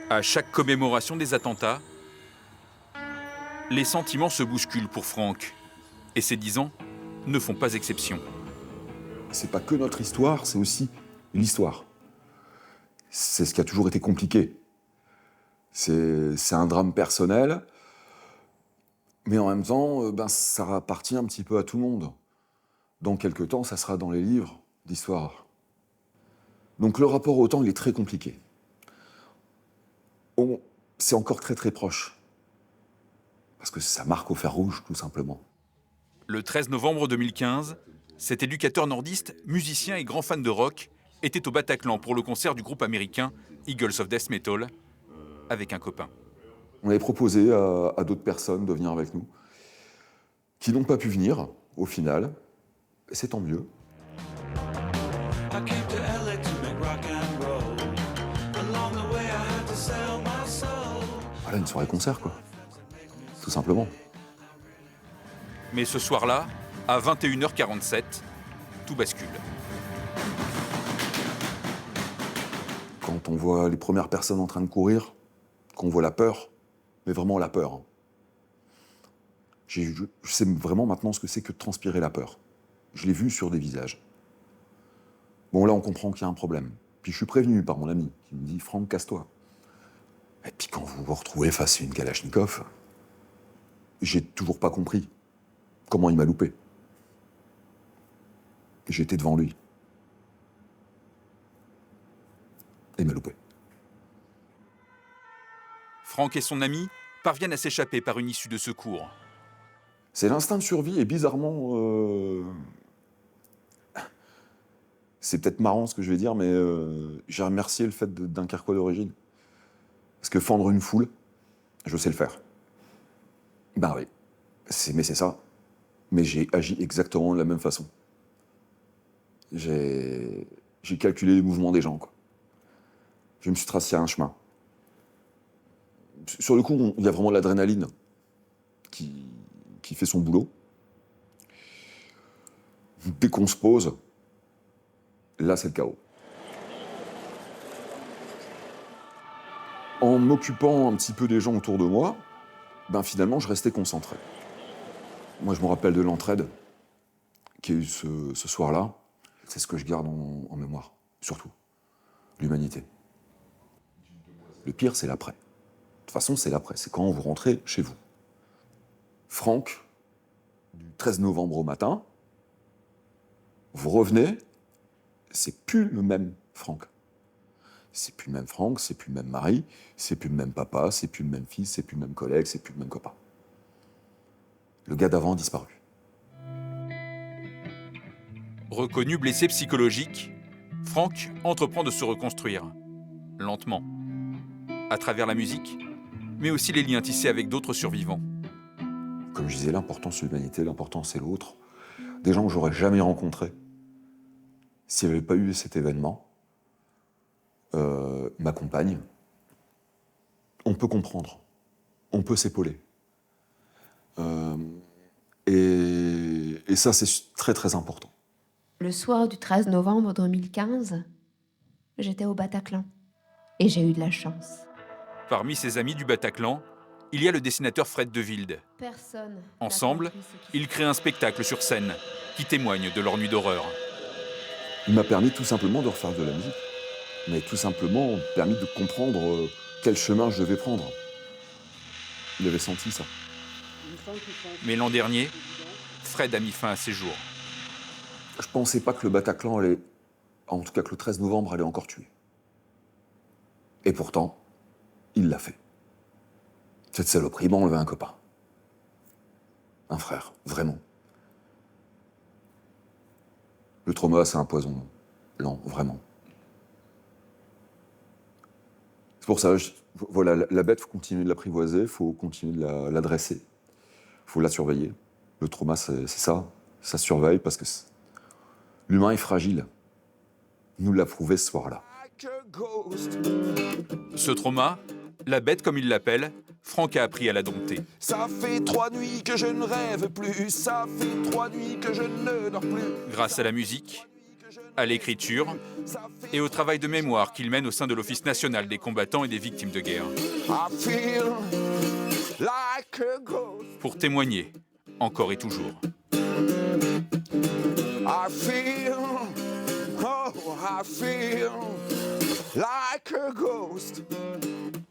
À chaque commémoration des attentats, les sentiments se bousculent pour Franck. Et ses 10 ans ne font pas exception. C'est pas que notre histoire, c'est aussi l'histoire. C'est ce qui a toujours été compliqué. C'est un drame personnel, mais en même temps, ça appartient un petit peu à tout le monde. Dans quelques temps, ça sera dans les livres d'histoire. Donc le rapport au temps, il est très compliqué. C'est encore très très proche. Parce que ça marque au fer rouge, tout simplement. Le 13 novembre 2015, cet éducateur nordiste, musicien et grand fan de rock, était au Bataclan pour le concert du groupe américain Eagles of Death Metal avec un copain. On avait proposé à d'autres personnes de venir avec nous, qui n'ont pas pu venir, au final. Et c'est tant mieux. Voilà, une soirée concert, quoi. Tout simplement. Mais ce soir-là, à 21h47, tout bascule. Quand on voit les premières personnes en train de courir, qu'on voit la peur, mais vraiment la peur. Je sais vraiment maintenant ce que c'est que de transpirer la peur. Je l'ai vu sur des visages. Bon, là, on comprend qu'il y a un problème. Puis je suis prévenu par mon ami, qui me dit « Franck, casse-toi ». Et puis quand vous vous retrouvez face à une Kalachnikov, j'ai toujours pas compris comment il m'a loupé. J'étais devant lui. Et il m'a loupé. Franck et son ami parviennent à s'échapper par une issue de secours. C'est l'instinct de survie et bizarrement... C'est peut-être marrant ce que je vais dire, mais j'ai remercié le fait d'un Dunkerquois d'origine. Parce que fendre une foule, je sais le faire. Ben oui, mais c'est ça. Mais j'ai agi exactement de la même façon. J'ai calculé les mouvements des gens, quoi. Je me suis tracé un chemin. Sur le coup, il y a vraiment l'adrénaline qui fait son boulot. Dès qu'on se pose, là, c'est le chaos. En m'occupant un petit peu des gens autour de moi, finalement, je restais concentré. Moi, je me rappelle de l'entraide qu'il y a eu ce soir-là. C'est ce que je garde en mémoire, surtout. L'humanité. Le pire, c'est l'après. De toute façon, c'est l'après. C'est quand vous rentrez chez vous. Franck, du 13 novembre au matin, vous revenez, c'est plus le même Franck. C'est plus le même Franck, c'est plus le même mari, c'est plus le même papa, c'est plus le même fils, c'est plus le même collègue, c'est plus le même copain. Le gars d'avant a disparu. Reconnu blessé psychologique, Franck entreprend de se reconstruire, lentement, à travers la musique, mais aussi les liens tissés avec d'autres survivants. Comme je disais, l'important c'est l'humanité, l'important c'est l'autre. Des gens que j'aurais jamais rencontrés s'il n'y avait pas eu cet événement. Ma compagne, on peut comprendre, on peut s'épauler. Et ça, c'est très très important. Le soir du 13 novembre 2015, j'étais au Bataclan et j'ai eu de la chance. Parmi ses amis du Bataclan, il y a le dessinateur Fred De Wilde. Ensemble, ils créent un spectacle sur scène qui témoigne de leur nuit d'horreur. Il m'a permis tout simplement de refaire de la musique, mais tout simplement permis de comprendre quel chemin je devais prendre. Il avait senti ça. Mais l'an dernier, Fred a mis fin à ses jours. Je pensais pas que le Bataclan allait, en tout cas que le 13 novembre allait encore tuer. Et pourtant, il l'a fait. Cette saloperie m'a enlevé un copain. Un frère, vraiment. Le trauma, c'est un poison lent, vraiment. C'est pour ça, voilà, la bête, il faut continuer de l'apprivoiser, il faut continuer de la dresser, il faut la surveiller. Le trauma, c'est ça se surveille parce que l'humain est fragile. Il nous l'a prouvé ce soir-là. Ce trauma, la bête comme il l'appelle, Franck a appris à la dompter. Ça fait 3 nuits que je ne rêve plus, ça fait 3 nuits que je ne dors plus. Grâce à la musique, à l'écriture et au travail de mémoire qu'il mène au sein de l'Office national des combattants et des victimes de guerre. I feel like a ghost. Pour témoigner, encore et toujours. I feel, oh, I feel like a ghost.